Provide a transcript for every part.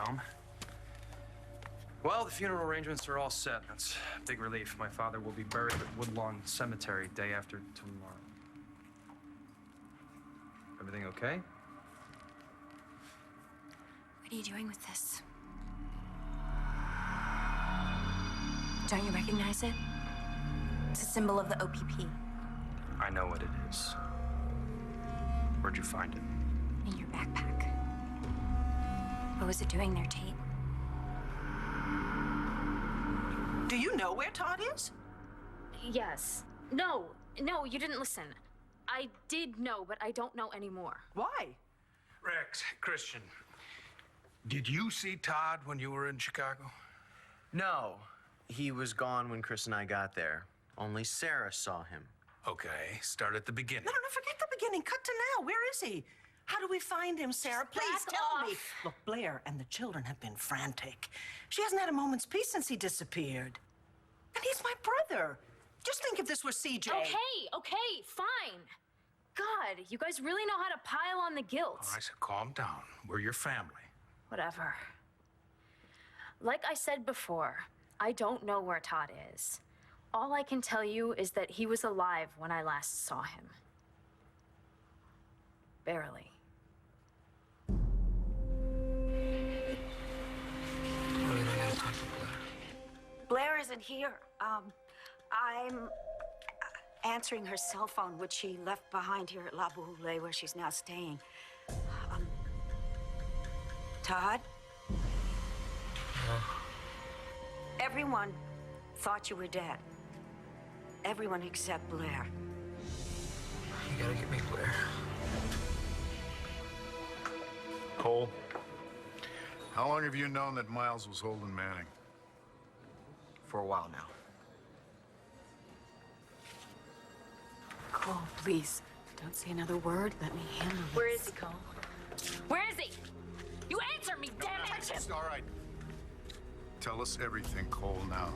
Mom. Well, the funeral arrangements are all set. That's a big relief. My father will be buried at Woodlawn Cemetery day after tomorrow. Everything okay? What are you doing with this? Don't you recognize it? It's a symbol of the OPP. I know what it is. Where'd you find it? In your backpack. What was it doing there, Tate? Do you know where Todd is? Yes. No, you didn't listen. I did know, but I don't know anymore. Why? Rex, Christian, did you see Todd when you were in Chicago? No, he was gone when Chris and I got there. Only Sarah saw him. Okay, start at the beginning. No, forget the beginning. Cut to now. Where is he? How do we find him, Sarah? Please back tell me. off. Look, Blair and the children have been frantic. She hasn't had a moment's peace since he disappeared. And he's my brother. Just think if this were CJ. Okay, fine. God, you guys really know how to pile on the guilt. All right, so calm down. We're your family. Whatever. Like I said before, I don't know where Todd is. All I can tell you is that he was alive when I last saw him. Barely. Blair isn't here. I'm answering her cell phone, which she left behind here at La Boule, where she's now staying. Todd? Everyone thought you were dead. Everyone except Blair. You gotta get me Blair. Cole, how long have you known that Miles was holding Manning? For a while now. Cole, please, don't say another word. Let me handle this. Where is he, Cole? Where is he? You answer me, damn it! It's all right. Tell us everything, Cole, now.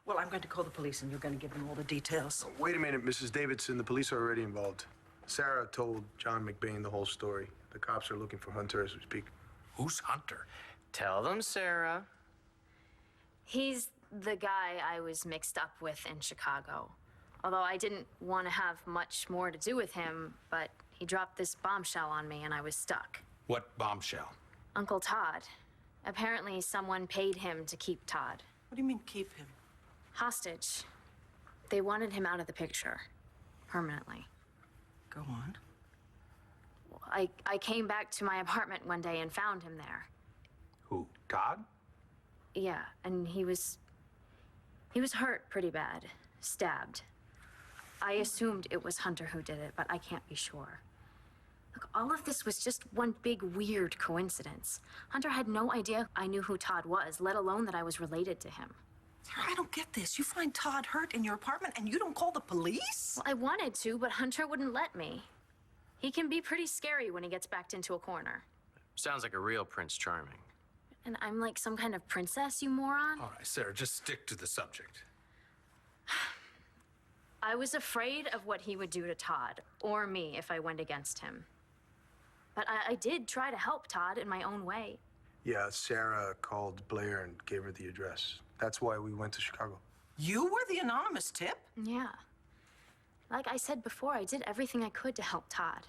Well, I'm going to call the police, and you're going to give them all the details. Wait a minute, Mrs. Davidson. The police are already involved. Sarah told John McBain the whole story. The cops are looking for Hunter as we speak. Who's Hunter? Tell them, Sarah. He's the guy I was mixed up with in Chicago. Although I didn't want to have much more to do with him, but he dropped this bombshell on me and I was stuck. What bombshell? Uncle Todd. Apparently someone paid him to keep Todd. What do you mean, keep him? Hostage. They wanted him out of the picture. Permanently. Go on. I came back to my apartment one day and found him there. Who, Todd? Yeah, and he was hurt pretty bad. Stabbed. I assumed it was Hunter who did it, but I can't be sure. Look, all of this was just one big weird coincidence. Hunter had no idea I knew who Todd was, let alone that I was related to him. Sarah, I don't get this. You find Todd hurt in your apartment and you don't call the police? Well, I wanted to, but Hunter wouldn't let me. He can be pretty scary when he gets backed into a corner. Sounds like a real Prince Charming. And I'm like some kind of princess, you moron? All right, Sarah, just stick to the subject. I was afraid of what he would do to Todd, or me if I went against him. But I did try to help Todd in my own way. Yeah, Sarah called Blair and gave her the address. That's why we went to Chicago. You were the anonymous tip? Yeah. Like I said before, I did everything I could to help Todd.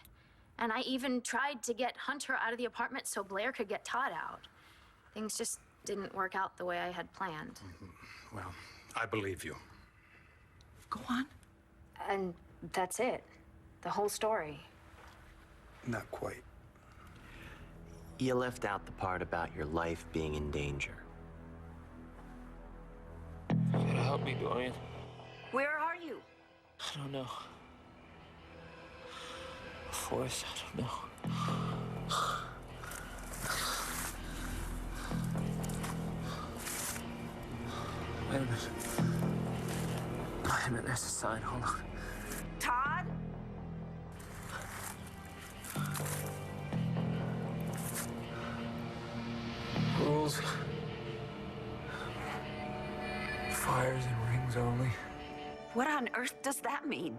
And I even tried to get Hunter out of the apartment so Blair could get Todd out. Things just didn't work out the way I had planned. Mm-hmm. Well, I believe you. Go on. And that's it. The whole story. Not quite. You left out the part about your life being in danger. You gotta help me, Dorian. Where are you? I don't know. force. I don't know. Wait a minute. Wait a minute, there's a sign. Hold on. Todd? Rules. Fires and rings only. What on earth does that mean?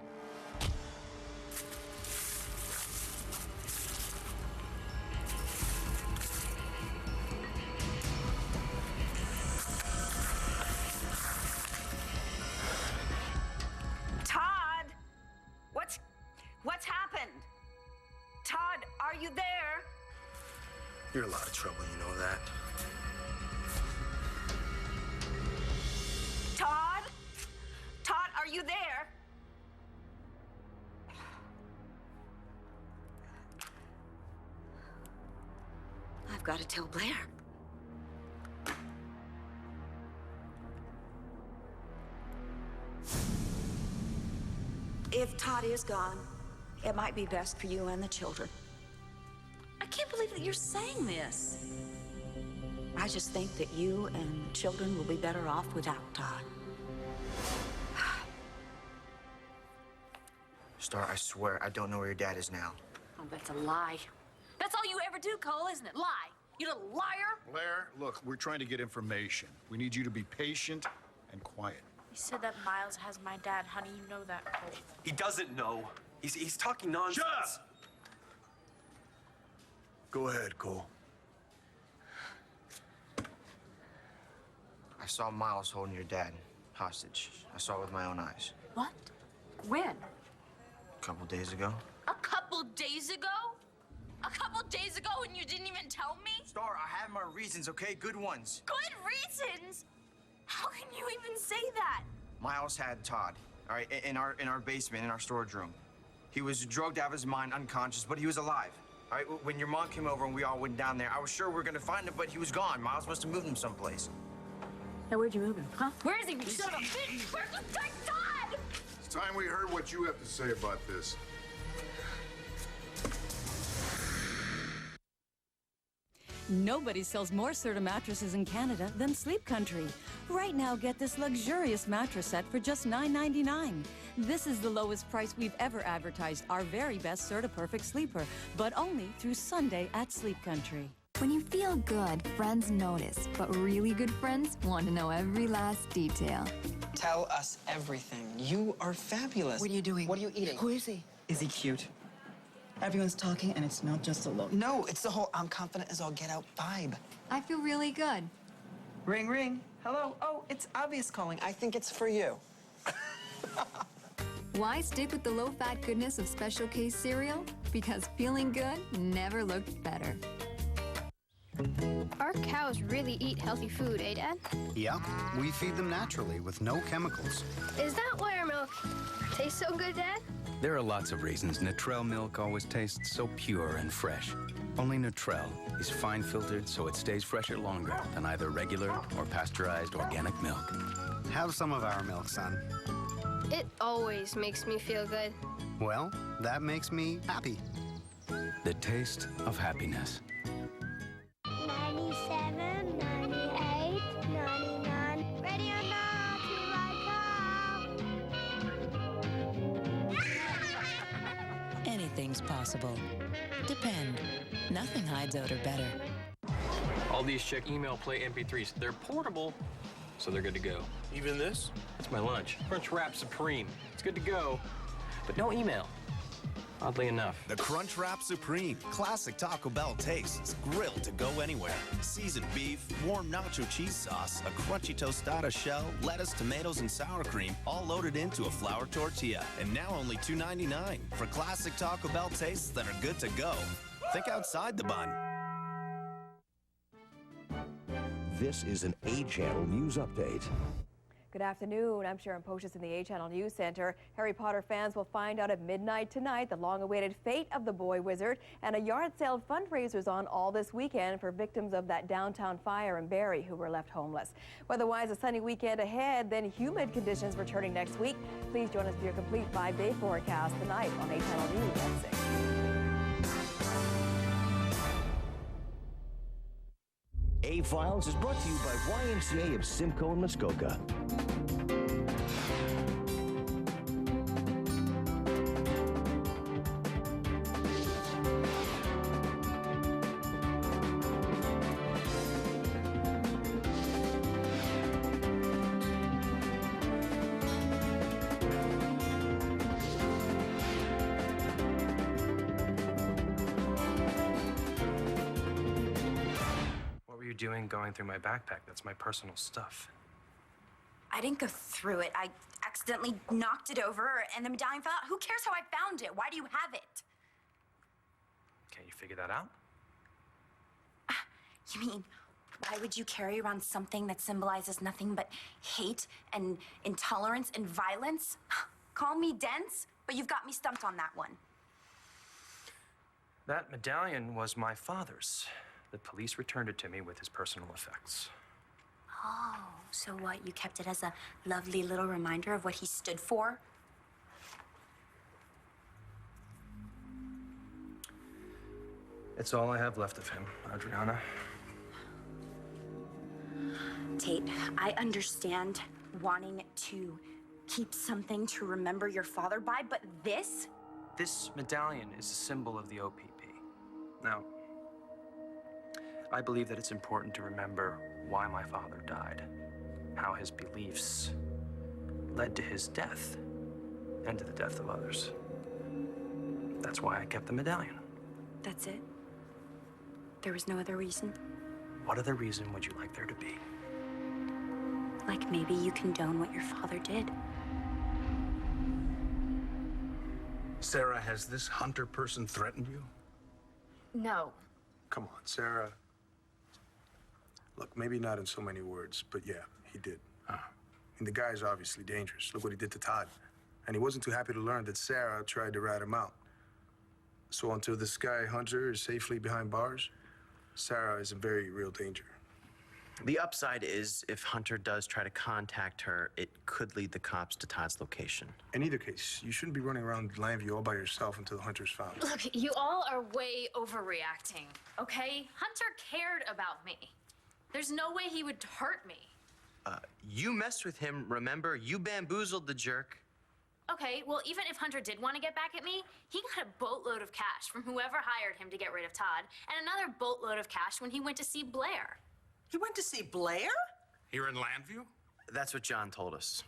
Todd? What's happened? Todd, are you there? You're in a lot of trouble, you know that. Todd? Todd, are you there? I've got to tell Blair. If Todd is gone, it might be best for you and the children. I can't believe that you're saying this. I just think that you and the children will be better off without Todd. Star, I swear, I don't know where your dad is now. Oh, that's a lie. That's all you ever do, Cole, isn't it? Lie. You little liar. Blair, look, we're trying to get information. We need you to be patient and quiet. You said that Miles has my dad, honey. You know that, Cole. He doesn't know. He's talking nonsense. Shut up! Go ahead, Cole. I saw Miles holding your dad hostage. I saw it with my own eyes. What? When? A couple days ago. A couple days ago? A couple days ago and you didn't even tell me? Star, I have my reasons, okay? Good ones. Good reasons? How can you even say that? Miles had Todd, all right, in our basement, in our storage room. He was drugged out of his mind, unconscious, but he was alive. All right, when your mom came over and we all went down there, I was sure we were gonna find him, but he was gone. Miles must have moved him someplace. Now, where'd you move him, huh? Where is he? Son of a bitch! Where's the big Todd? It's time we heard what you have to say about this. Nobody sells more Serta mattresses in Canada than Sleep Country. Right now, get this luxurious mattress set for just $9.99. This is the lowest price we've ever advertised our very best Serta Perfect Sleeper, but only through Sunday at Sleep Country. When you feel good, friends notice, but really good friends want to know every last detail. Tell us everything. You are fabulous. What are you doing? What are you eating? Who is he? Is he cute? Everyone's talking, and it's not just a look. No, it's the whole I'm confident as all get out vibe. I feel really good. Ring, ring. Hello. Oh, it's obvious calling. I think it's for you. Why stick with the low-fat goodness of Special K cereal? Because feeling good never looked better. Our cows really eat healthy food, eh, Dad? Yep, we feed them naturally with no chemicals. Is that why our milk tastes so good, Dad? There are lots of reasons Nutrell milk always tastes so pure and fresh. Only Nutrell is fine filtered so it stays fresher longer than either regular or pasteurized organic milk. Have some of our milk, son. It always makes me feel good. Well, that makes me happy. The taste of happiness. 97, 98, 99. Ready or not, here I come. Anything's possible. Depend. Nothing hides odor better. All these check email play MP3s. They're portable, so they're good to go. Even this? It's my lunch. Crunchwrap Supreme. It's good to go, but no email. Oddly enough. The Crunchwrap Supreme. Classic Taco Bell tastes. Grilled to go anywhere. Seasoned beef, warm nacho cheese sauce, a crunchy tostada shell, lettuce, tomatoes, and sour cream, all loaded into a flour tortilla. And now only $2.99 for classic Taco Bell tastes that are good to go. Think outside the bun. This is an A Channel News Update. Good afternoon. I'm Sharon Poshis in the A Channel News Center. Harry Potter fans will find out at midnight tonight the long-awaited fate of the boy wizard, and a yard sale fundraiser is on all this weekend for victims of that downtown fire in Barrie who were left homeless. Weather-wise, a sunny weekend ahead, then humid conditions returning next week. Please join us for your complete 5-day forecast tonight on A Channel News at 6. A-Files is brought to you by YMCA of Simcoe and Muskoka. What were you doing going through my backpack? That's my personal stuff. I didn't go through it. I accidentally knocked it over and the medallion fell out. Who cares how I found it? Why do you have it? Can't you figure that out? You mean, why would you carry around something that symbolizes nothing but hate and intolerance and violence? Call me dense, but you've got me stumped on that one. That medallion was my father's. The police returned it to me with his personal effects. Oh, so what? You kept it as a lovely little reminder of what he stood for? It's all I have left of him, Adriana. Tate, I understand wanting to keep something to remember your father by, but this? This medallion is a symbol of the OPP. Now, I believe that it's important to remember why my father died, how his beliefs led to his death and to the death of others. That's why I kept the medallion. That's it? There was no other reason? What other reason would you like there to be? Like maybe you condone what your father did. Sarah, has this Hunter person threatened you? No. Come on, Sarah. Look, maybe not in so many words, but yeah, he did. And the guy's obviously dangerous. Look what he did to Todd. And he wasn't too happy to learn that Sarah tried to rat him out. So until this guy, Hunter, is safely behind bars, Sarah is in very real danger. The upside is if Hunter does try to contact her, it could lead the cops to Todd's location. In either case, you shouldn't be running around Landview all by yourself until Hunter's found. Look, you all are way overreacting, okay? Hunter cared about me. There's no way he would hurt me. You messed with him, remember? You bamboozled the jerk. Okay, well, even if Hunter did want to get back at me, he got a boatload of cash from whoever hired him to get rid of Todd, and another boatload of cash when he went to see Blair. He went to see Blair? Here in Landview? That's what John told us.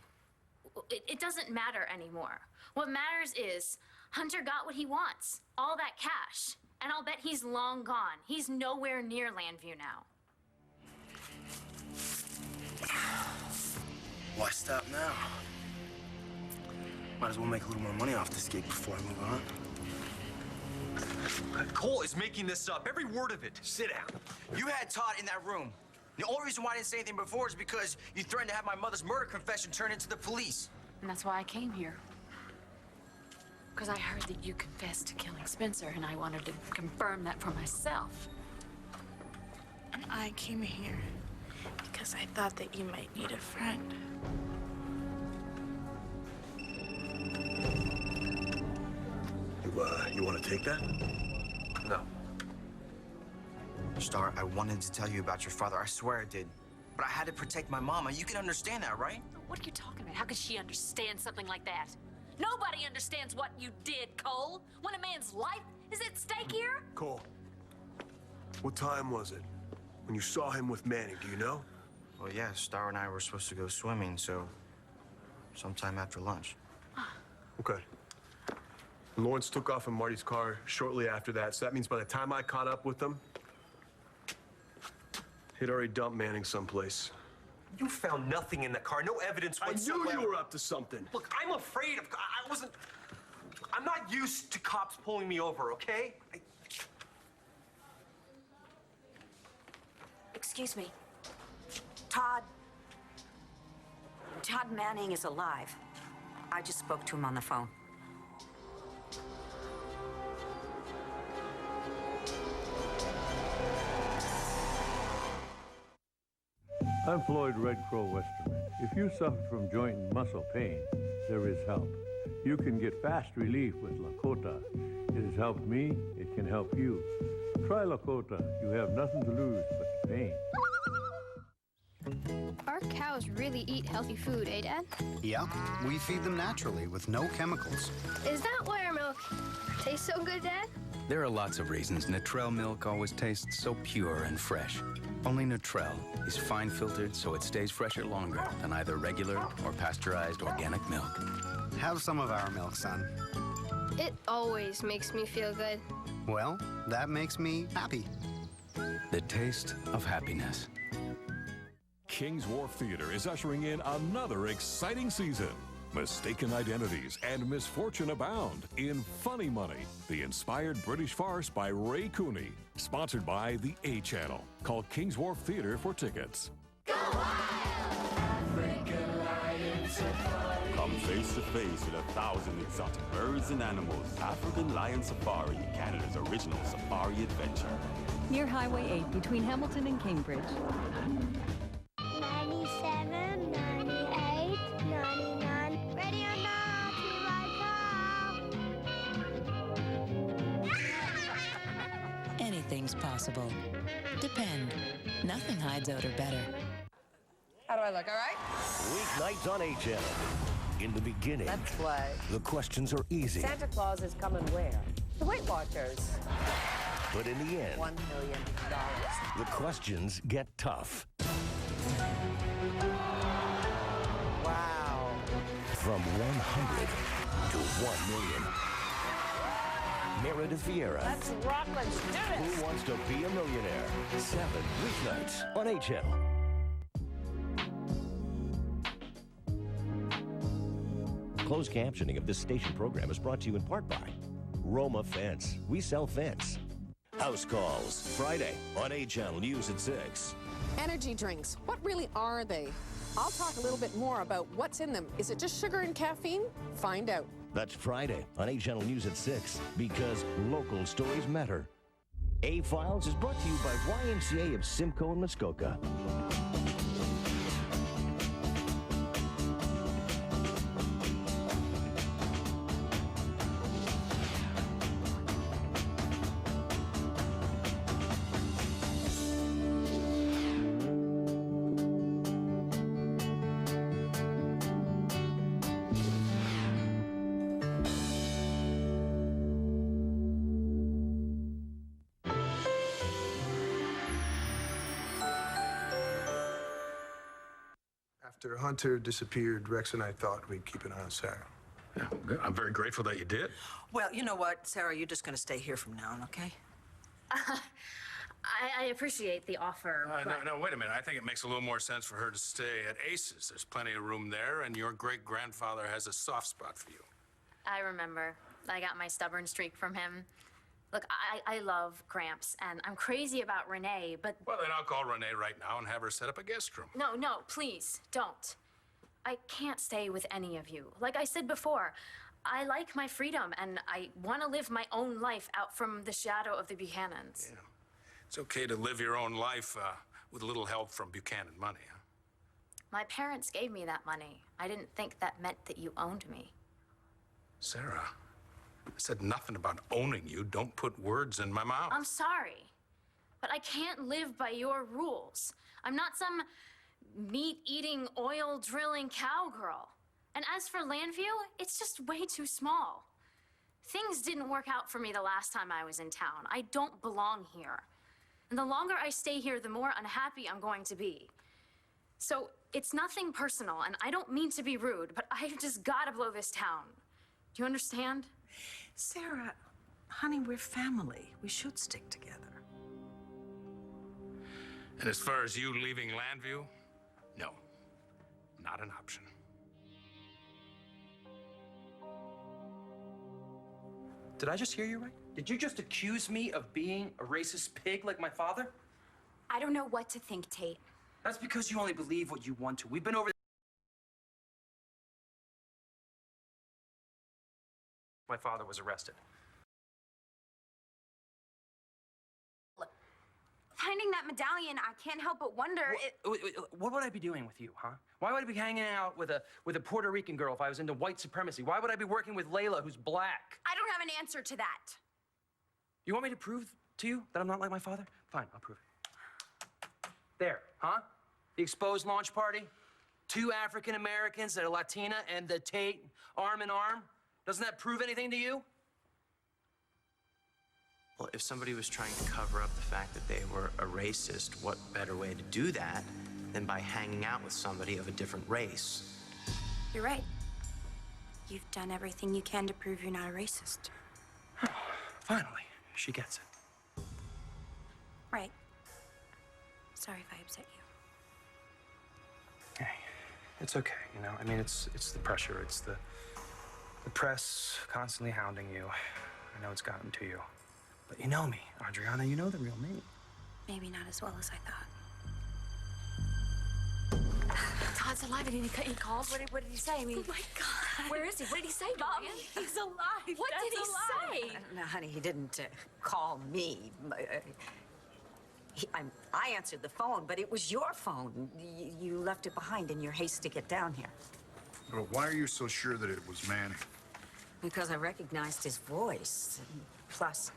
It doesn't matter anymore. What matters is Hunter got what he wants, all that cash. And I'll bet he's long gone. He's nowhere near Landview now. Why stop now? Might as well make a little more money off this gig before I move on. Cole is making this up, every word of it. Sit down. You had Todd in that room. The only reason why I didn't say anything before is because you threatened to have my mother's murder confession turned into the police. And that's why I came here. Because I heard that you confessed to killing Spencer, and I wanted to confirm that for myself. And I came here because I thought that you might need a friend. You want to take that? No. Star, I wanted to tell you about your father. I swear I did. But I had to protect my mama. You can understand that, right? What are you talking about? How could she understand something like that? Nobody understands what you did, Cole. When a man's life is at stake here? Cole, what time was it when you saw him with Manning? Do you know? Well, yeah, Star and I were supposed to go swimming, so sometime after lunch. Okay. Lawrence took off in Marty's car shortly after that, so that means by the time I caught up with them, he'd already dumped Manning someplace. You found nothing in the car, no evidence whatsoever. I knew you were up to something. Look, I'm afraid of... I'm not used to cops pulling me over, okay? Excuse me. Todd Manning is alive. I just spoke to him on the phone. I'm Floyd Red Crow Westerman. If you suffer from joint and muscle pain, there is help. You can get fast relief with Lakota. It has helped me, it can help you. Try Lakota. You have nothing to lose but the pain. Our cows really eat healthy food, eh, Dad? Yeah, we feed them naturally with no chemicals. Is that why our milk tastes so good, Dad? There are lots of reasons Nutrell milk always tastes so pure and fresh. Only Nutrell is fine filtered so it stays fresher longer than either regular or pasteurized organic milk. Have some of our milk, son. It always makes me feel good. Well, that makes me happy. The taste of happiness. Kings Wharf Theater is ushering in another exciting season. Mistaken identities and misfortune abound in Funny Money, the inspired British farce by Ray Cooney, sponsored by the A Channel. Call Kings Wharf Theater for tickets. Come face to face with 1,000 exotic birds and animals. African Lion Safari, Canada's original safari adventure. Near Highway 8 between Hamilton and Cambridge. 97, 98, 99. Ready or not, here I come. Anything's possible. Depend. Nothing hides odor better. How do I look, all right? Weeknights on A Channel. In the beginning, Let's play. the questions are easy. Santa Claus is coming where? The Weight Watchers. But in the end, $1 million. the questions get tough. Wow. From 100 to 1 million. Meredith Vieira. Let's rock, let's do this. Who Wants to Be a Millionaire? 7 weeknights on A Channel. Closed captioning of this station program is brought to you in part by Roma Fence. We sell fence. House Calls, Friday on A Channel News at 6. Energy drinks, what really are they? I'll talk a little bit more about what's in them. Is it just sugar and caffeine? Find out. That's Friday on A Channel News at 6, because local stories matter. A-Files is brought to you by YMCA of Simcoe and Muskoka. After Hunter disappeared, Rex and I thought we'd keep an eye on Sarah. Yeah, good. I'm very grateful that you did. Well, you know what, Sarah, you're just gonna stay here from now on, okay? I appreciate the offer. No, wait a minute. I think it makes a little more sense for her to stay at Ace's. There's plenty of room there, and your great-grandfather has a soft spot for you. I remember. I got my stubborn streak from him. Look, I love Gramps, and I'm crazy about Renee, but... Well, then I'll call Renee right now and have her set up a guest room. No, please, don't. I can't stay with any of you. Like I said before, I like my freedom, and I want to live my own life out from the shadow of the Buchanans. Yeah. It's okay to live your own life with a little help from Buchanan money, huh? My parents gave me that money. I didn't think that meant that you owned me. Sarah, I said nothing about owning you. Don't put words in my mouth. I'm sorry, but I can't live by your rules. I'm not some meat-eating, oil-drilling cowgirl. And as for Landview, it's just way too small. Things didn't work out for me the last time I was in town. I don't belong here. And the longer I stay here, the more unhappy I'm going to be. So it's nothing personal, and I don't mean to be rude, but I've just gotta blow this town. Do you understand? Sarah, honey, we're family. We should stick together. And as far as you leaving Landview, no, not an option. Did I just hear you right? Did you just accuse me of being a racist pig like my father? I don't know what to think, Tate. That's because you only believe what you want to. We've been over. My father was arrested. Finding that medallion, I can't help but wonder What would I be doing with you, huh? Why would I be hanging out with a Puerto Rican girl if I was into white supremacy? Why would I be working with Layla, who's black? I don't have an answer to that. You want me to prove to you that I'm not like my father? Fine, I'll prove it. There, huh? The exposed launch party? 2 African Americans and a Latina and the Tate, arm in arm? Doesn't that prove anything to you? Well, if somebody was trying to cover up the fact that they were a racist, what better way to do that than by hanging out with somebody of a different race? You're right. You've done everything you can to prove you're not a racist. Finally, she gets it. Right. Sorry if I upset you. Hey, it's okay, you know? I mean, it's the pressure. It's the press constantly hounding you. I know it's gotten to you. But you know me, Adriana. You know the real me. Maybe not as well as I thought. Todd's alive. He called. What did he say? Oh my God. Where is he? What did he say, Mom? He's alive. What did he say? No, honey, he didn't call me. I answered the phone, but it was your phone. You left it behind in your haste to get down here. But why are you so sure that it was Manny? Because I recognized his voice. Plus,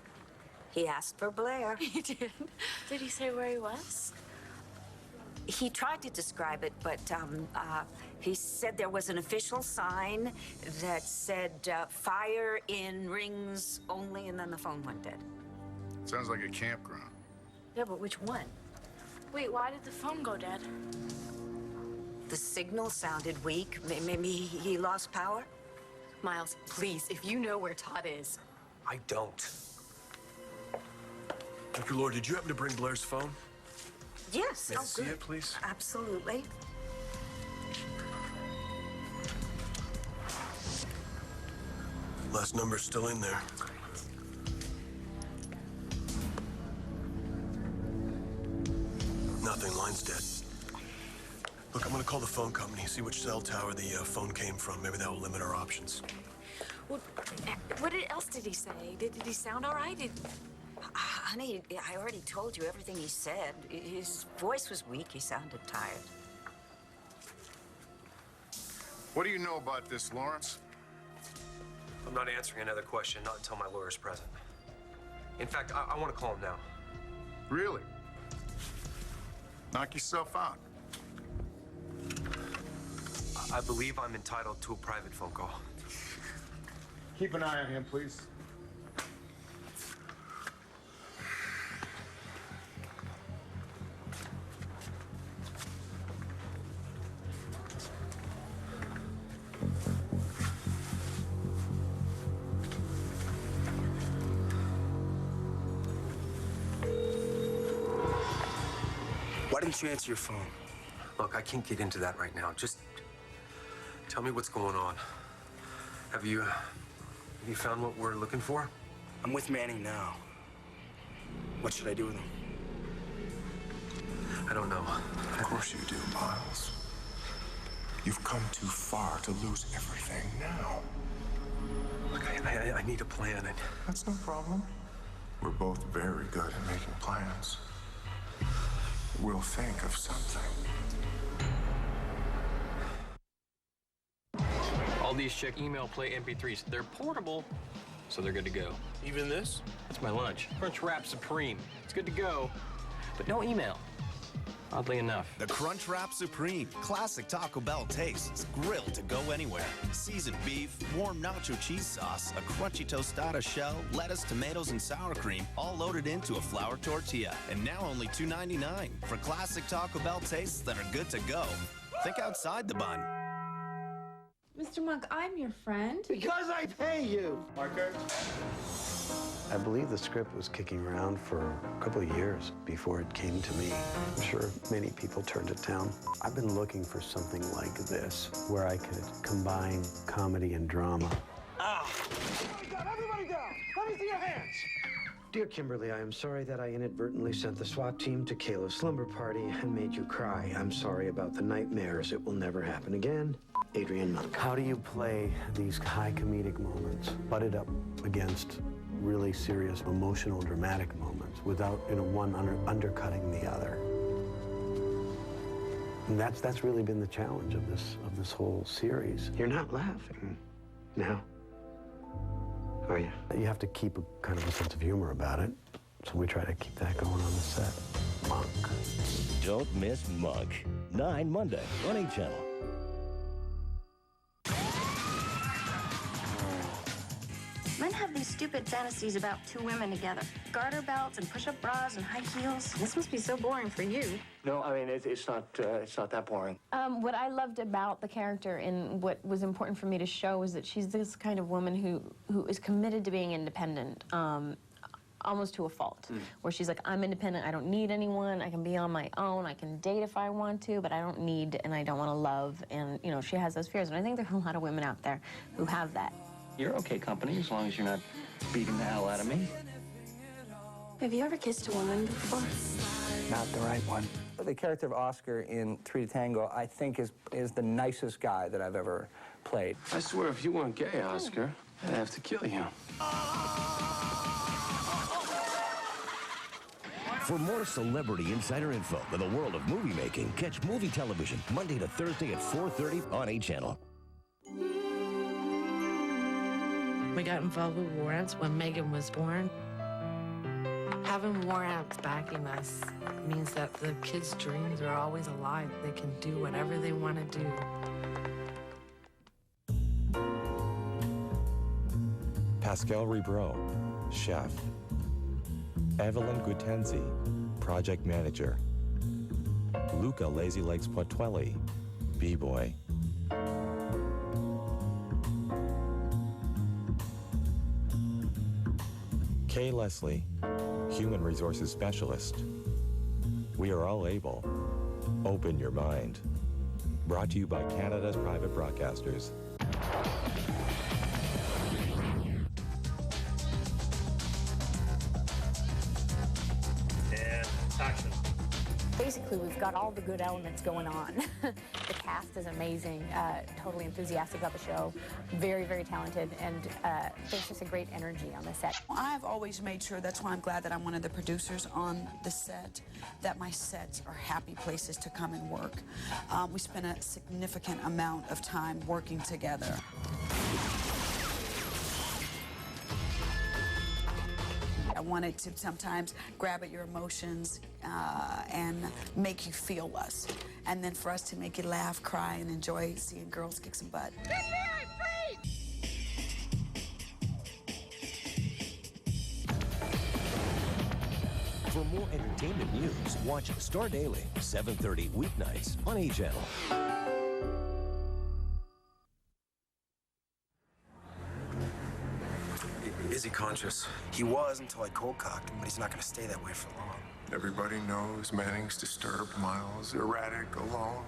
he asked for Blair. He did. Did he say where he was? He tried to describe it, but he said there was an official sign that said fire in rings only, and then the phone went dead. Sounds like a campground. Yeah, but which one? Wait, why did the phone go dead? The signal sounded weak. Maybe he lost power? Miles, please, if you know where Todd is. I don't. Dr. Lord, did you happen to bring Blair's phone? Yes. May I see it, please? Absolutely. Last number's still in there. Nothing. Line's dead. Look, I'm gonna call the phone company, see which cell tower the phone came from. Maybe that will limit our options. Well, what else did he say? Did he sound all right? Honey, I already told you everything he said. His voice was weak. He sounded tired. What do you know about this, Lawrence? I'm not answering another question, not until my lawyer's present. In fact, I want to call him now. Really? Knock yourself out. I believe I'm entitled to a private phone call. Keep an eye on him, please. Why didn't you answer your phone? Look, I can't get into that right now. Just tell me what's going on. Have you found what we're looking for? I'm with Manning now. What should I do with him? I don't know. Of course you do, Miles. You've come too far to lose everything now. Look, I need a plan. That's no problem. We're both very good at making plans. We'll think of something. All these check email play MP3s. They're portable, so they're good to go. Even this? That's my lunch. Crunchwrap Supreme. It's good to go, but no email. Oddly enough. The Crunchwrap Supreme. Classic Taco Bell tastes. Grilled to go anywhere. Seasoned beef, warm nacho cheese sauce, a crunchy tostada shell, lettuce, tomatoes, and sour cream, all loaded into a flour tortilla. And now only $2.99 for classic Taco Bell tastes that are good to go. Think outside the bun. Mr. Monk, I'm your friend. Because I pay you. Marker. I believe the script was kicking around for a couple of years before it came to me. I'm sure many people turned it down. I've been looking for something like this, where I could combine comedy and drama. Everybody down! Let me see your hands! Dear Kimberly, I am sorry that I inadvertently sent the SWAT team to Kayla's slumber party and made you cry. I'm sorry about the nightmares. It will never happen again. Adrian Monk. How do you play these high comedic moments butted up against really serious, emotional, dramatic moments without, one undercutting the other? And that's really been the challenge of this whole series. You're not laughing now, are you? You have to keep a kind of a sense of humor about it, so we try to keep that going on the set. Monk. Don't miss Monk. 9 Monday on A Channel. Men have these stupid fantasies about two women together. Garter belts and push-up bras and high heels. This must be so boring for you. No, I mean, it's not that boring. What I loved about the character and what was important for me to show is that she's this kind of woman who is committed to being independent, almost to a fault, where she's like, I'm independent, I don't need anyone, I can be on my own, I can date if I want to, but I don't need and I don't want to love, and, you know, she has those fears, and I think there are a lot of women out there who have that. You're okay company as long as you're not beating the hell out of me. Have you ever kissed a woman before? Not the right one. The character of Oscar in 3 to Tango, I think, is the nicest guy that I've ever played. I swear, if you weren't gay, Oscar, I'd have to kill you. For more celebrity insider info in the world of movie making, catch Movie Television Monday to Thursday at 4:30 on A Channel. We got involved with war ants when Megan was born. Having war ants backing us means that the kids' dreams are always alive. They can do whatever they want to do. Pascal Ribreau, chef. Evelyn Gutenzi, project manager. Luca Lazy Legs Poitelli, b-boy. Kay Leslie, human resources specialist. We are all able. Open your mind. Brought to you by Canada's private broadcasters. And action. Basically, we've got all the good elements going on. The cast is amazing, totally enthusiastic about the show, very, very talented, and there's just a great energy on the set. I've always made sure, that's why I'm glad that I'm one of the producers on the set, that my sets are happy places to come and work. We spend a significant amount of time working together. I wanted to sometimes grab at your emotions and make you feel us. And then for us to make you laugh, cry, and enjoy seeing girls kick some butt. For more entertainment news, watch Star Daily, 7:30 weeknights on A Channel. Is he conscious? He was until I cold-cocked him, but he's not going to stay that way for long. Everybody knows Manning's disturbed, Miles, erratic, alone.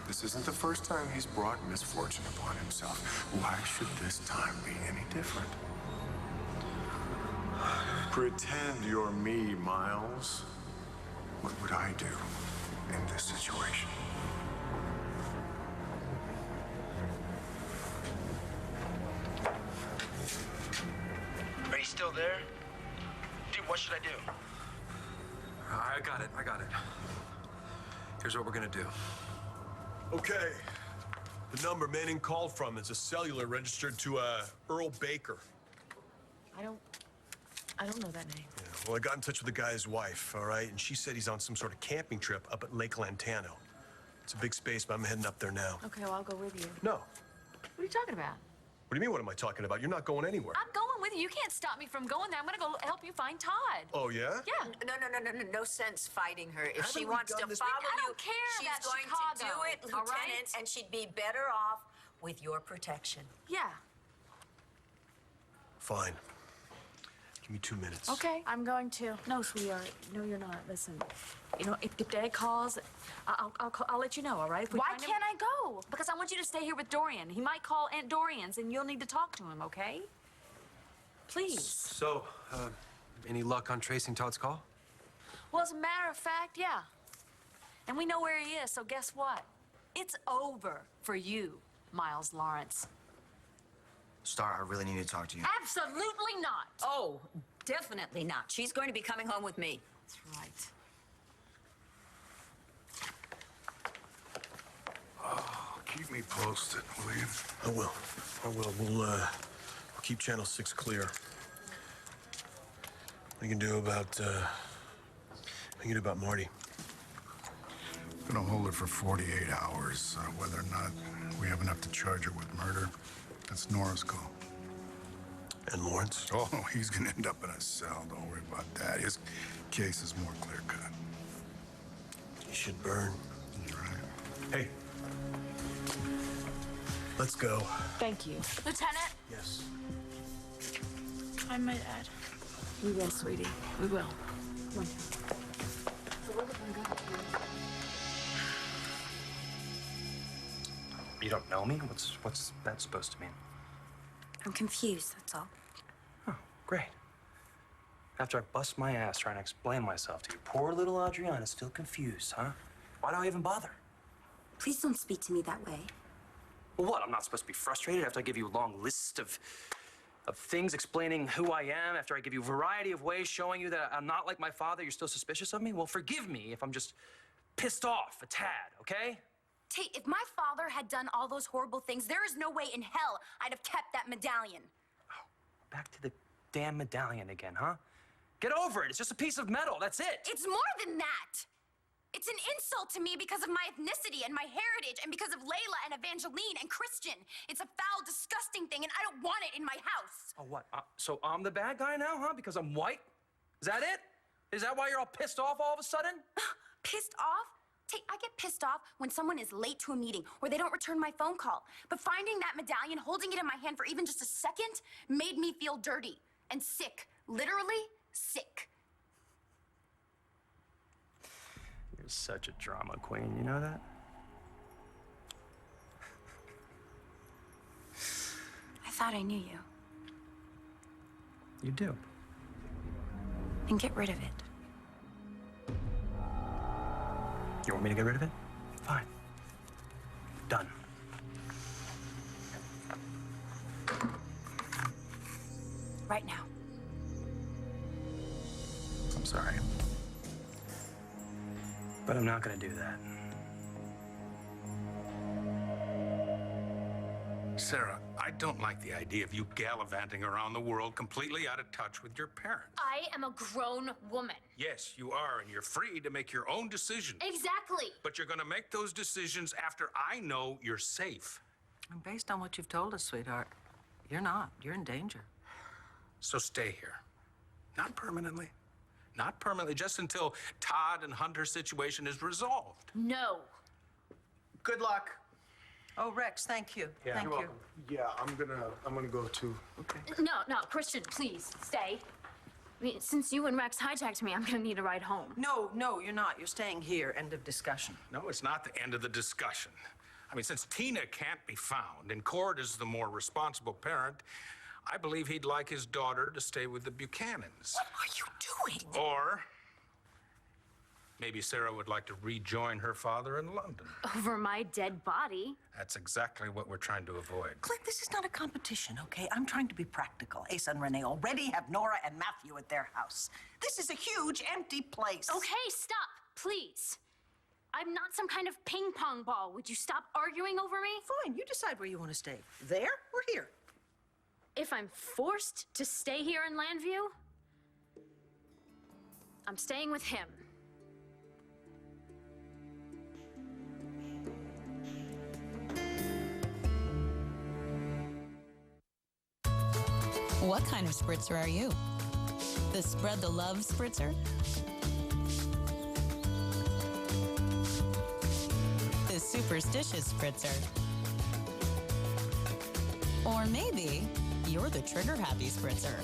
This isn't the first time he's brought misfortune upon himself. Why should this time be any different? Pretend you're me, Miles. What would I do in this situation? Are you still there? Dude, what should I do? I got it. Here's what we're gonna do. Okay. The number Manning called from is a cellular registered to Earl Baker. I don't know that name. Yeah, well, I got in touch with the guy's wife, all right? And she said he's on some sort of camping trip up at Lake Lantano. It's a big space, but I'm heading up there now. Okay, well, I'll go with you. No. What are you talking about? What do you mean, what am I talking about? You're not going anywhere. I'm going with you. You can't stop me from going there. I'm gonna go help you find Todd. Oh, yeah? Yeah. No sense fighting her. If she Haven't we wants to done this follow I you, don't care she's about going Chicago, to do it, all Lieutenant, right? and she'd be better off with your protection. Yeah. Fine. Give me 2 minutes. Okay. I'm going to. No, sweetheart. No, you're not. Listen. You know, if Dad calls, I'll let you know, all right? Why can't I go? Because I want you to stay here with Dorian. He might call Aunt Dorian's, and you'll need to talk to him, okay? Please. So, any luck on tracing Todd's call? Well, as a matter of fact, yeah. And we know where he is, so guess what? It's over for you, Miles Lawrence. Star, I really need to talk to you. Absolutely not. Oh, definitely not. She's going to be coming home with me. That's right. Oh, keep me posted, will you? I will. We'll keep Channel 6 clear. What you can do about, Marty? gonna hold her for 48 hours. Whether or not we have enough to charge her with murder, that's Nora's call. And Lawrence? Oh, he's gonna end up in a cell. Don't worry about that. His case is more clear-cut. He should burn. You're right. Hey. Let's go. Thank you. Lieutenant? Yes. Find my dad. We will, sweetie. We will. Come on. You don't know me? What's that supposed to mean? I'm confused, that's all. Oh, great. After I bust my ass trying to explain myself to you, poor little Adriana's still confused, huh? Why do I even bother? Please don't speak to me that way. Well, what? I'm not supposed to be frustrated after I give you a long list of things explaining who I am, after I give you a variety of ways showing you that I'm not like my father, you're still suspicious of me? Well, forgive me if I'm just pissed off a tad, okay? Tate, if my father had done all those horrible things, there is no way in hell I'd have kept that medallion. Back to the damn medallion again, huh? Get over it. It's just a piece of metal. That's it. It's more than that. It's an insult to me because of my ethnicity and my heritage and because of Layla and Evangeline and Christian. It's a foul, disgusting thing, and I don't want it in my house. Oh, what? So I'm the bad guy now, huh? Because I'm white? Is that it? Is that why you're all pissed off all of a sudden? Pissed off? Tate, I get pissed off when someone is late to a meeting or they don't return my phone call. But finding that medallion, holding it in my hand for even just a second, made me feel dirty and sick. Literally sick. You're such a drama queen, you know that? I thought I knew you. You do. Then get rid of it. You want me to get rid of it? Fine. Done. Right now. I'm sorry. But I'm not gonna do that. Sarah, I don't like the idea of you gallivanting around the world completely out of touch with your parents. I am a grown woman. Yes, you are, and you're free to make your own decisions. Exactly. But you're gonna make those decisions after I know you're safe. And based on what you've told us, sweetheart, you're not. You're in danger. So stay here. Not permanently. Not permanently, just until Todd and Hunter's situation is resolved. No. Good luck. Oh, Rex, thank you. Yeah, thank you're you. welcome. Yeah, I'm gonna go too. Okay. No, Christian, please, stay. I mean, since you and Rex hijacked me, I'm gonna need a ride home. No, you're not. You're staying here. End of discussion. No, it's not the end of the discussion. I mean, since Tina can't be found and Cord is the more responsible parent, I believe he'd like his daughter to stay with the Buchanans. What are you doing? Or maybe Sarah would like to rejoin her father in London. Over my dead body. That's exactly what we're trying to avoid. Clint, this is not a competition, okay? I'm trying to be practical. Ace and Renee already have Nora and Matthew at their house. This is a huge, empty place. Okay, stop, please. I'm not some kind of ping pong ball. Would you stop arguing over me? Fine, you decide where you want to stay. There or here? If I'm forced to stay here in Landview, I'm staying with him. What kind of spritzer are you? The Spread the Love spritzer? The Superstitious spritzer? Or maybe you're the trigger-happy spritzer.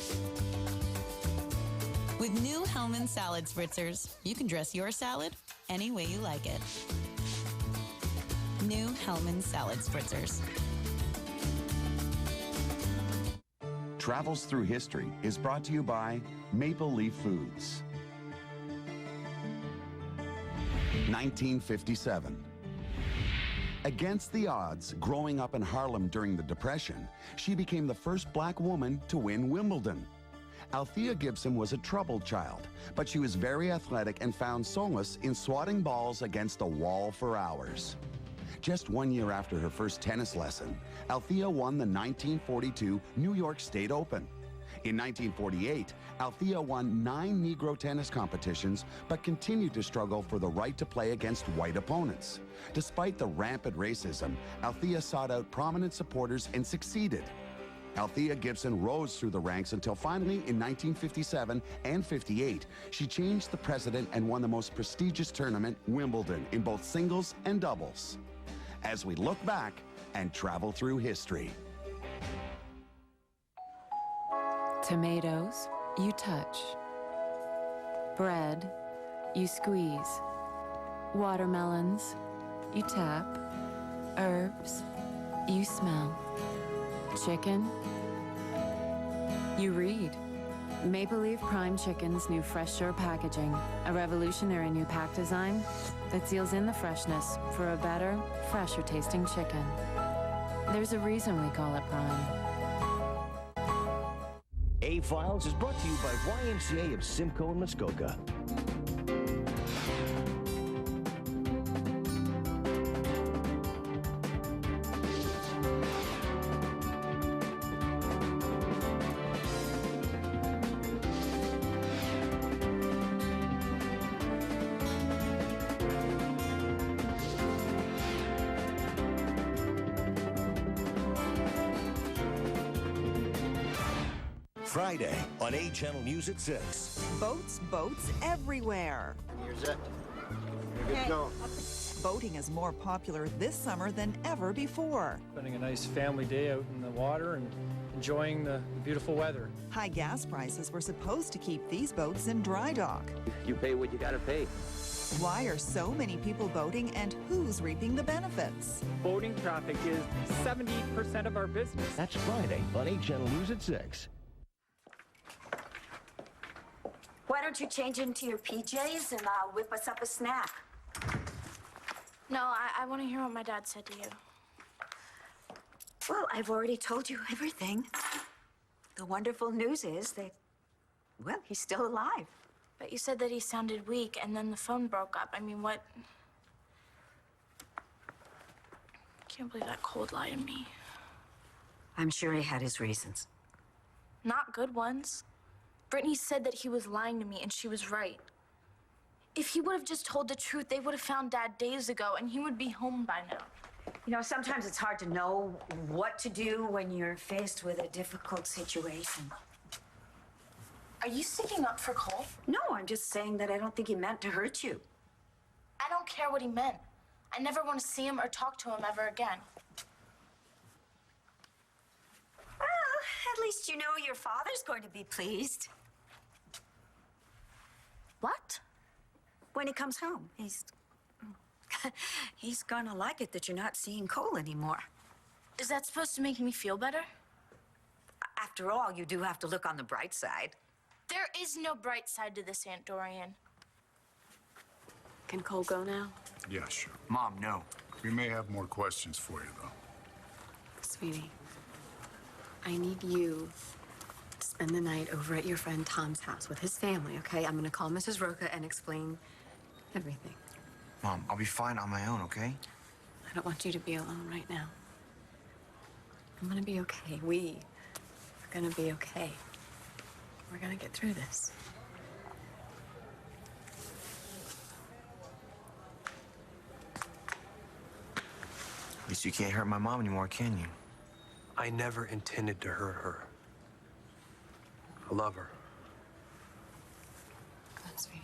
With new Hellman salad spritzers, you can dress your salad any way you like it. New Hellman salad spritzers. Travels Through History is brought to you by Maple Leaf Foods. 1957. Against the odds, growing up in Harlem during the Depression, she became the first black woman to win Wimbledon. Althea Gibson was a troubled child, but she was very athletic and found solace in swatting balls against a wall for hours. Just 1 year after her first tennis lesson, Althea won the 1942 New York State Open. In 1948, Althea won 9 Negro tennis competitions, but continued to struggle for the right to play against white opponents. Despite the rampant racism, Althea sought out prominent supporters and succeeded. Althea Gibson rose through the ranks until finally, in 1957 and 58, she changed the precedent and won the most prestigious tournament, Wimbledon, in both singles and doubles. As we look back and travel through history. Tomatoes, you touch. Bread, you squeeze. Watermelons, you tap. Herbs, you smell. Chicken, you read. Maple Leaf Prime Chicken's new Fresh Sure packaging, a revolutionary new pack design that seals in the freshness for a better, fresher tasting chicken. There's a reason we call it Prime. A-Files is brought to you by YMCA of Simcoe and Muskoka. Friday on A Channel News at 6. Boats everywhere. Here's it. Here we go. Boating is more popular this summer than ever before. Spending a nice family day out in the water and enjoying the beautiful weather. High gas prices were supposed to keep these boats in dry dock. You pay what you gotta pay. Why are so many people boating, and who's reaping the benefits? Boating traffic is 70% of our business. That's Friday on A Channel News at 6. Why don't you change into your PJs and whip us up a snack? No, I want to hear what my dad said to you. Well, I've already told you everything. The wonderful news is that, well, he's still alive. But you said that he sounded weak, and then the phone broke up. I mean, what? I can't believe that Cold lied to me. I'm sure he had his reasons. Not good ones. Brittany said that he was lying to me, and she was right. If he would have just told the truth, they would have found Dad days ago, and he would be home by now. You know, sometimes it's hard to know what to do when you're faced with a difficult situation. Are you sticking up for Cole? No, I'm just saying that I don't think he meant to hurt you. I don't care what he meant. I never want to see him or talk to him ever again. Well, at least you know your father's going to be pleased. What? When he comes home, he's gonna like it that you're not seeing Cole anymore. Is that supposed to make me feel better? After all, you do have to look on the bright side. There is no bright side to this, Aunt Dorian. Can Cole go now? Yeah, sure. Mom, no. We may have more questions for you, though. Sweetie, I need you to spend the night over at your friend Tom's house with his family, okay? I'm gonna call Mrs. Roca and explain everything. Mom, I'll be fine on my own, okay? I don't want you to be alone right now. I'm gonna be okay. We are gonna be okay. We're gonna get through this. At least you can't hurt my mom anymore, can you? I never intended to hurt her. I love her. Come on, sweetie.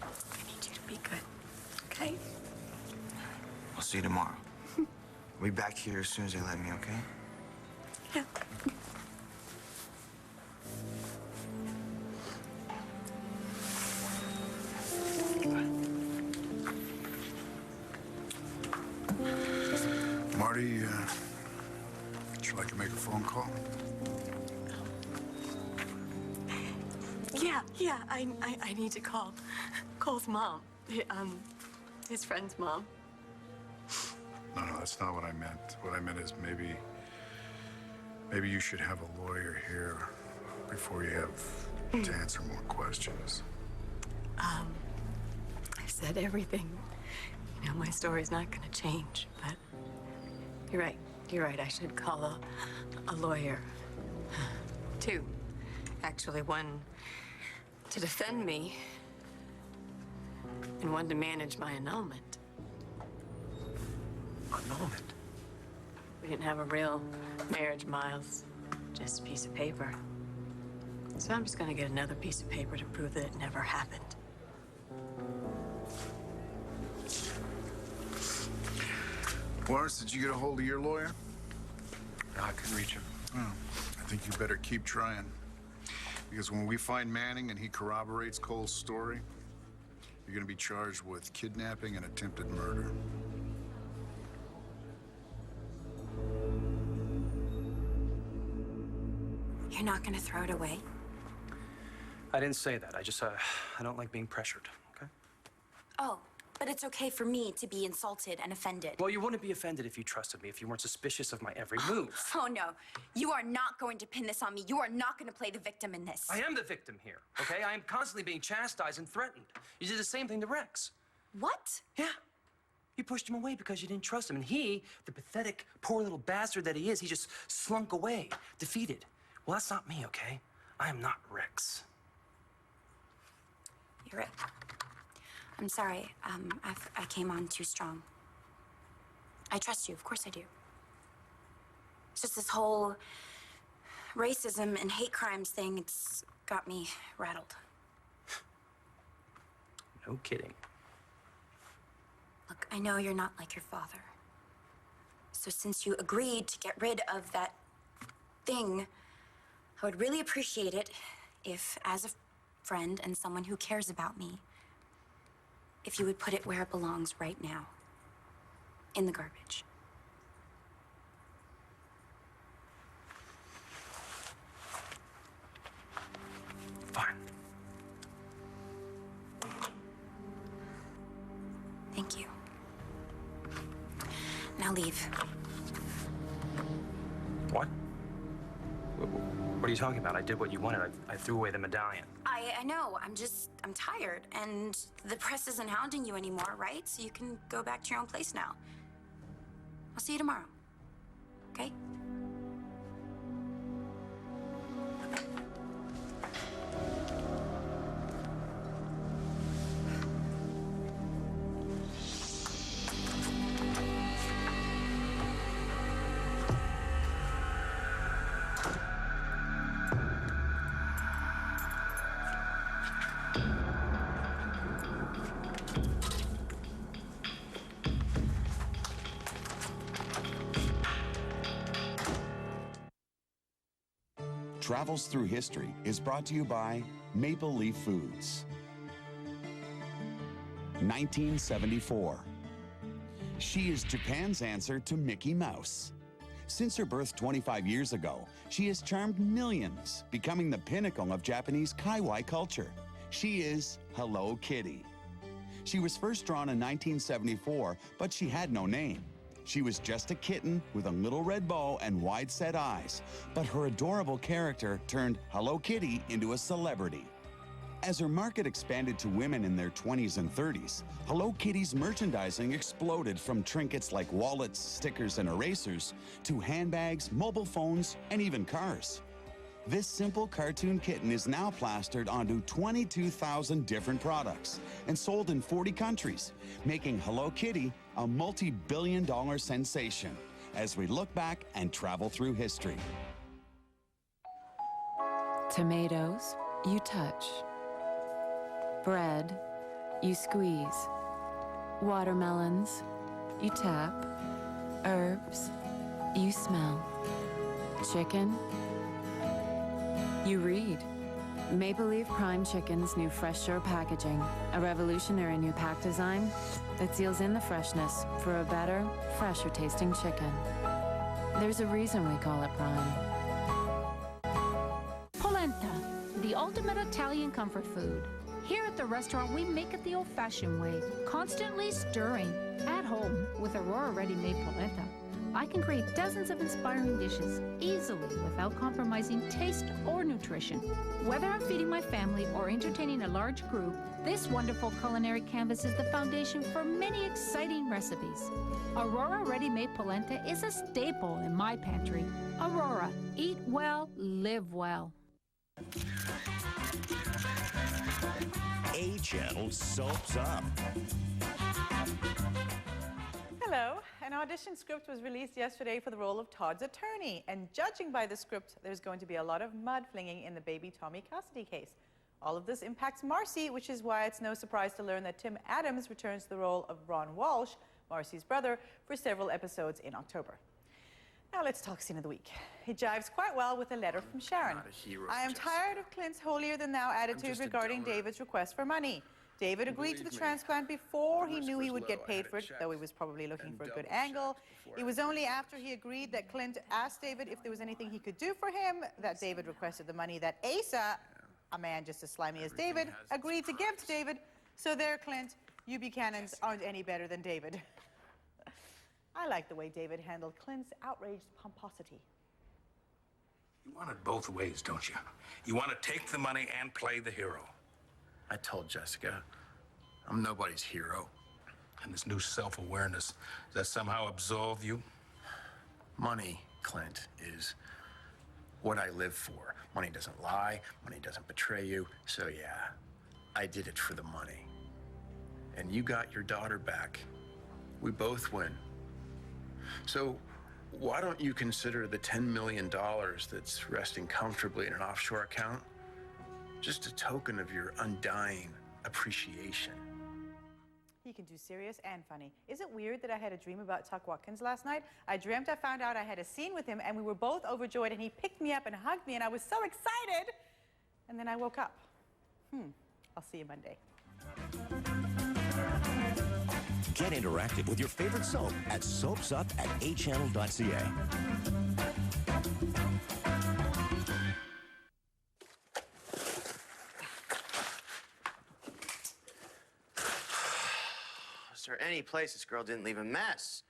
I need you to be good, okay? I'll see you tomorrow. I'll be back here as soon as they let me, okay? Yeah. Marty, would you like to make a phone call? Yeah, I need to call Cole's mom, his friend's mom. No, that's not what I meant. What I meant is maybe you should have a lawyer here before you have to answer more questions. I said everything. You know, my story's not gonna change, but you're right. You're right, I should call a lawyer. Two, actually. One to defend me, and one to manage my annulment. Annulment? We didn't have a real marriage, Miles. Just a piece of paper. So I'm just gonna get another piece of paper to prove that it never happened. Lawrence, did you get a hold of your lawyer? No, I couldn't reach him. Oh, I think you better keep trying. Because when we find Manning and he corroborates Cole's story, you're gonna be charged with kidnapping and attempted murder. You're not gonna throw it away? I didn't say that. I don't like being pressured, okay? Oh, but it's okay for me to be insulted and offended. Well, you wouldn't be offended if you trusted me, if you weren't suspicious of my every move. Oh, no. You are not going to pin this on me. You are not going to play the victim in this. I am the victim here, okay? I am constantly being chastised and threatened. You did the same thing to Rex. What? Yeah. You pushed him away because you didn't trust him. And he, the pathetic, poor little bastard that he is, he just slunk away, defeated. Well, that's not me, okay? I am not Rex. You're right. I'm sorry. I came on too strong. I trust you. Of course I do. It's just this whole racism and hate crimes thing. It's got me rattled. No kidding. Look, I know you're not like your father. So since you agreed to get rid of that thing, I would really appreciate it if, as a friend and someone who cares about me, if you would put it where it belongs right now, in the garbage. Fine. Thank you. Now leave. What? What are you talking about? I did what you wanted. I threw away the medallion. I know. I'm tired. And the press isn't hounding you anymore, right? So you can go back to your own place now. I'll see you tomorrow. Okay? Travels Through History is brought to you by Maple Leaf Foods. 1974. She is Japan's answer to Mickey Mouse. Since her birth 25 years ago, she has charmed millions, becoming the pinnacle of Japanese kawaii culture. She is Hello Kitty. She was first drawn in 1974, but she had no name. She was just a kitten with a little red bow and wide-set eyes, but her adorable character turned Hello Kitty into a celebrity. As her market expanded to women in their 20s and 30s, Hello Kitty's merchandising exploded from trinkets like wallets, stickers, and erasers to handbags, mobile phones, and even cars. This simple cartoon kitten is now plastered onto 22,000 different products and sold in 40 countries, making Hello Kitty a multi-billion-dollar sensation as we look back and travel through history. Tomatoes, you touch. Bread, you squeeze. Watermelons, you tap. Herbs, you smell. Chicken, you read. Maple Leaf Prime Chicken's new Fresh Sure packaging, a revolutionary new pack design that seals in the freshness for a better, fresher tasting chicken. There's a reason we call it Prime. Polenta, the ultimate Italian comfort food. Here at the restaurant, we make it the old-fashioned way, constantly stirring. At home, with Aurora ready-made polenta, I can create dozens of inspiring dishes easily without compromising taste or nutrition. Whether I'm feeding my family or entertaining a large group, this wonderful culinary canvas is the foundation for many exciting recipes. Aurora Ready-Made Polenta is a staple in my pantry. Aurora, eat well, live well. A Channel Soaps Up. Hello. An audition script was released yesterday for the role of Todd's attorney, and judging by the script, there's going to be a lot of mud-flinging in the baby Tommy Cassidy case. All of this impacts Marcy, which is why it's no surprise to learn that Tim Adams returns to the role of Ron Walsh, Marcy's brother, for several episodes in October. Now let's talk scene of the week. It jives quite well with a letter from Sharon. I am tired of Clint's holier-than-thou attitude regarding David's request for money. David agreed to the transplant before he knew he would get paid for it, though he was probably looking for a good angle. It was only after he agreed that Clint asked David if there was anything he could do for him that David requested the money that Asa, a man just as slimy as David, agreed to give to David. So there, Clint, you Buchanans aren't any better than David. I like the way David handled Clint's outraged pomposity. You want it both ways, don't you? You want to take the money and play the hero. I told Jessica, I'm nobody's hero. And this new self-awareness, does that somehow absolve you? Money, Clint, is what I live for. Money doesn't lie, money doesn't betray you. So yeah, I did it for the money. And you got your daughter back. We both win. So why don't you consider the $10 million that's resting comfortably in an offshore account just a token of your undying appreciation? He can do serious and funny. Is it weird that I had a dream about Tuck Watkins last night? I dreamt I found out I had a scene with him, and we were both overjoyed, and he picked me up and hugged me, and I was so excited. And then I woke up. I'll see you Monday. Get interactive with your favorite soap at soapsup@achannel.ca. Is there any place this girl didn't leave a mess?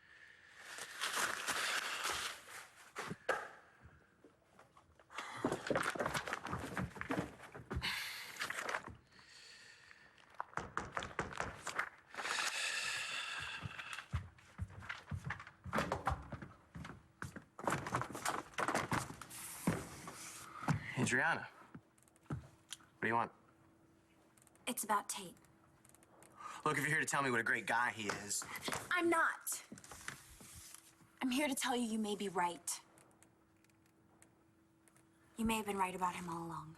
Adriana, what do you want? It's about Tate. Look, if you're here to tell me what a great guy he is. I'm not. I'm here to tell you you may be right. You may have been right about him all along.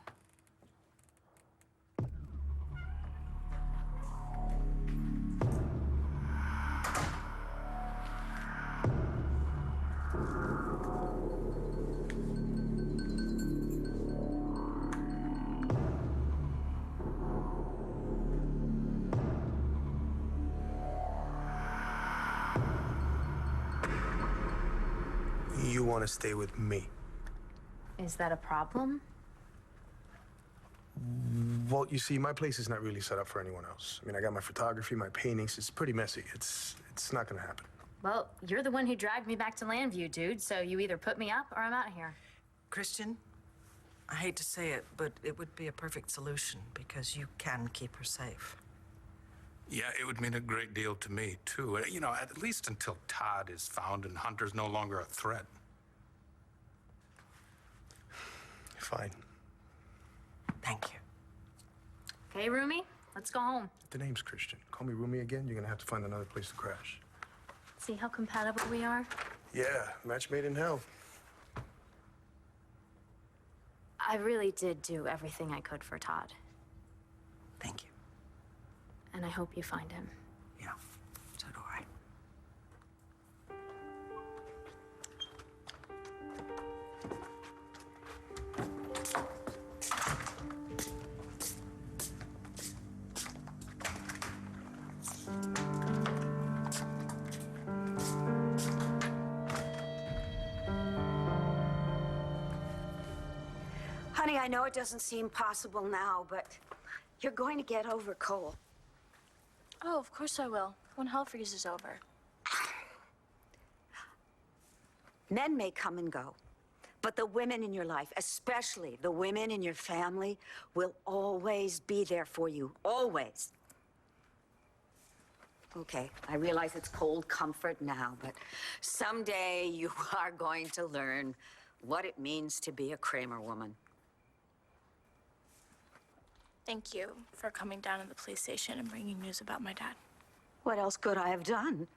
You want to stay with me? Is that a problem? Well, you see, my place is not really set up for anyone else. I mean, I got my photography, my paintings. It's pretty messy. It's not gonna happen. Well, you're the one who dragged me back to Landview, dude, so you either put me up or I'm out of here. Christian, I hate to say it, but it would be a perfect solution because you can keep her safe. Yeah, it would mean a great deal to me, too. You know, at least until Todd is found and Hunter's no longer a threat. Fine. Thank you. Okay, Rumi, let's go home. The name's Christian. Call me Rumi again, you're gonna have to find another place to crash. See how compatible we are? Yeah, match made in hell. I really did do everything I could for Todd. Thank you. And I hope you find him. Yeah, so do I. Honey, I know it doesn't seem possible now, but you're going to get over Cole. Oh, of course I will. When hell freezes over. Men may come and go, but the women in your life, especially the women in your family, will always be there for you. Always. Okay, I realize it's cold comfort now, but someday you are going to learn what it means to be a Kramer woman. Thank you for coming down to the police station and bringing news about my dad. What else could I have done?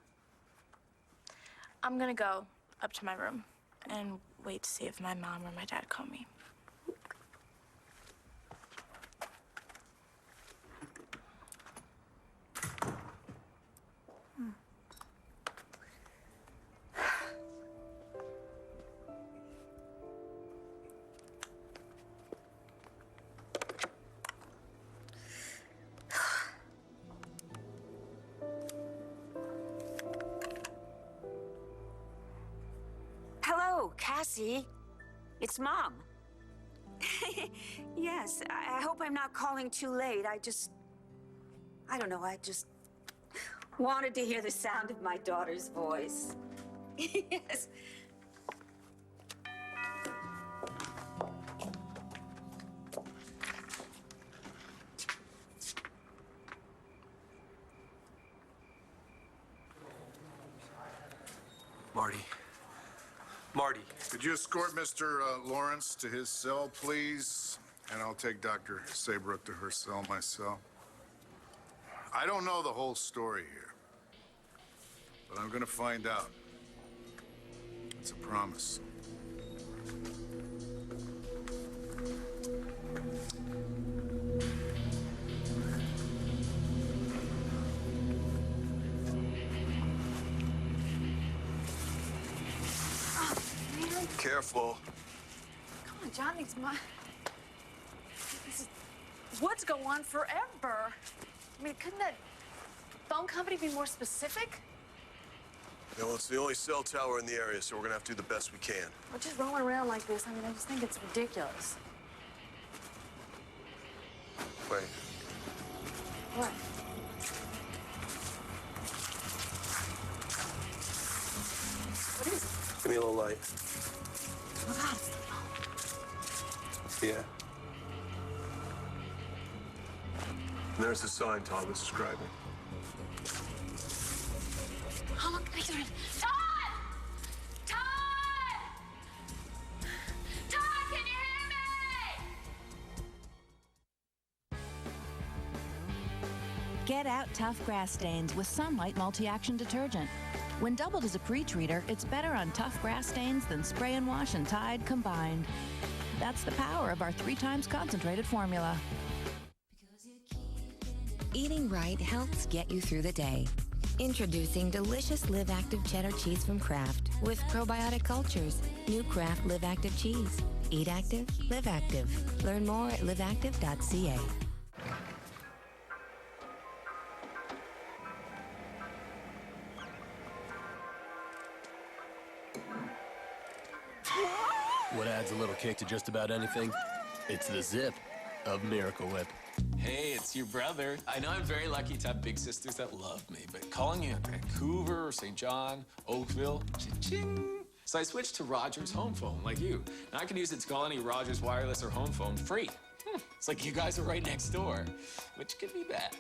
I'm gonna go up to my room and wait to see if my mom or my dad call me. Hello, Cassie. It's Mom. Yes, I hope I'm not calling too late. I don't know, I just wanted to hear the sound of my daughter's voice. Yes. Marty. Could you escort Mr. Lawrence to his cell, please? And I'll take Dr. Saybrook to her cell myself. I don't know the whole story here, but I'm gonna find out. It's a promise. Careful. Come on, John, woods go on forever. I mean, couldn't that phone company be more specific? Yeah, well, it's the only cell tower in the area, so we're gonna have to do the best we can. We're just rolling around like this. I mean, I just think it's ridiculous. Wait. What? What is it? Give me a little light. Oh, God. Yeah. And there's the sign Todd was describing. Oh, look, wait a minute. Todd! Todd! Todd, can you hear me? Get out tough grass stains with Sunlight Multi-Action Detergent. When doubled as a pre-treater, it's better on tough grass stains than Spray and Wash and Tide combined. That's the power of our 3 times concentrated formula. Eating right helps get you through the day. Introducing delicious Live Active cheddar cheese from Kraft with probiotic cultures. New Kraft Live Active cheese. Eat active, live active. Learn more at liveactive.ca. What adds a little kick to just about anything? It's the zip of Miracle Whip. Hey, it's your brother. I know I'm very lucky to have big sisters that love me, but calling you in Vancouver or St. John, Oakville, cha-ching. So I switched to Rogers Home Phone, like you. Now I can use it to call any Rogers wireless or home phone free. It's like you guys are right next door, which could be bad.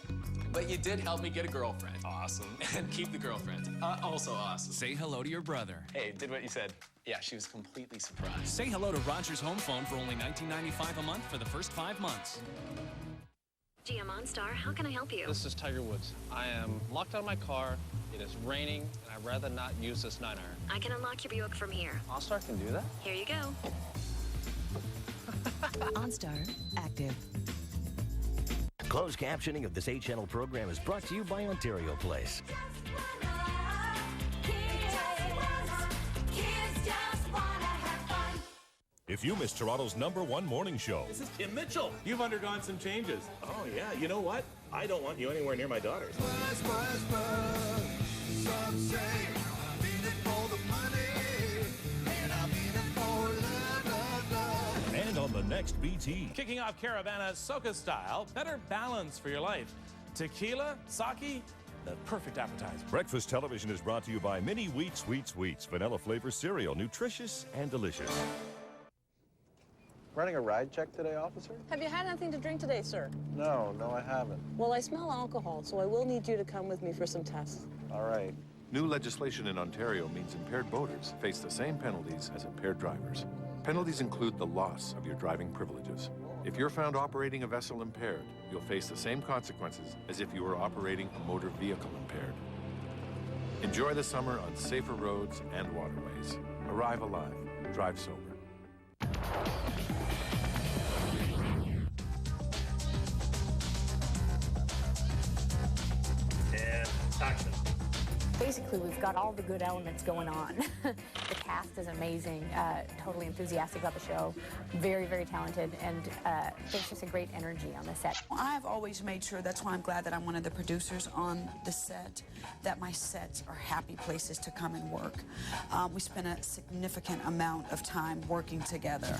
But you did help me get a girlfriend. Awesome. And keep the girlfriend. Also awesome. Say hello to your brother. Hey, did what you said. Yeah, she was completely surprised. Say hello to Rogers Home Phone for only $19.95 a month for the first 5 months. GM OnStar, how can I help you? This is Tiger Woods. I am locked out of my car. It is raining, and I'd rather not use this 9-iron. I can unlock your Buick from here. OnStar can do that? Here you go. OnStar Active. Closed captioning of this 8-channel program is brought to you by Ontario Place. If you missed Toronto's #1 morning show. This is Kim Mitchell. You've undergone some changes. Oh, yeah. You know what? I don't want you anywhere near my daughters. Some say I'm in it for the money, and I'm in it for love. And on the next BT. Kicking off Caravana Soca style, better balance for your life. Tequila, sake, The perfect appetizer. Breakfast television is brought to you by Mini Wheat Sweet Sweets, vanilla flavor cereal, nutritious and delicious. Running a ride check today, officer? Have you had anything to drink today, sir? No, I haven't. Well, I smell alcohol, so I will need you to come with me for some tests. All right. New legislation in Ontario means impaired voters face the same penalties as impaired drivers. Penalties include the loss of your driving privileges. If you're found operating a vessel impaired, you'll face the same consequences as if you were operating a motor vehicle impaired. Enjoy the summer on safer roads and waterways. Arrive alive. Drive sober. And action. Basically, we've got all the good elements going on. The cast is amazing, totally enthusiastic about the show, very, very talented, and there's just a great energy on the set. I've always made sure, that's why I'm glad that I'm one of the producers on the set, that my sets are happy places to come and work. We spend a significant amount of time working together.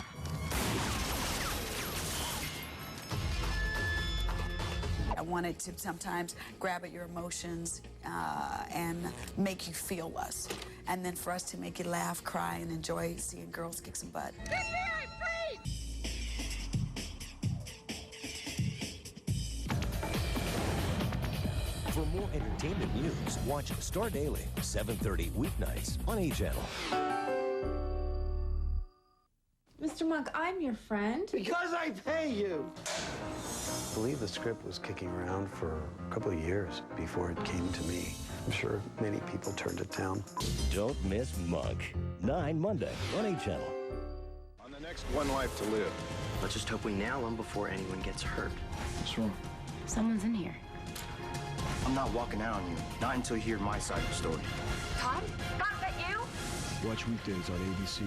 I wanted to sometimes grab at your emotions and make you feel us. And then for us to make you laugh, cry, and enjoy seeing girls kick some butt. For more entertainment news, watch Star Daily, 7:30 weeknights on A Channel. Mr. Monk, I'm your friend. Because I pay you. I believe the script was kicking around for a couple of years before it came to me. I'm sure many people turned it down. Don't miss Monk. 9 Monday on A Channel. On the next One Life to Live. Let's just hope we nail him before anyone gets hurt. What's wrong? Someone's in here. I'm not walking out on you, not until you hear my side of the story. Todd? God, is that you? Watch weekdays on ABC.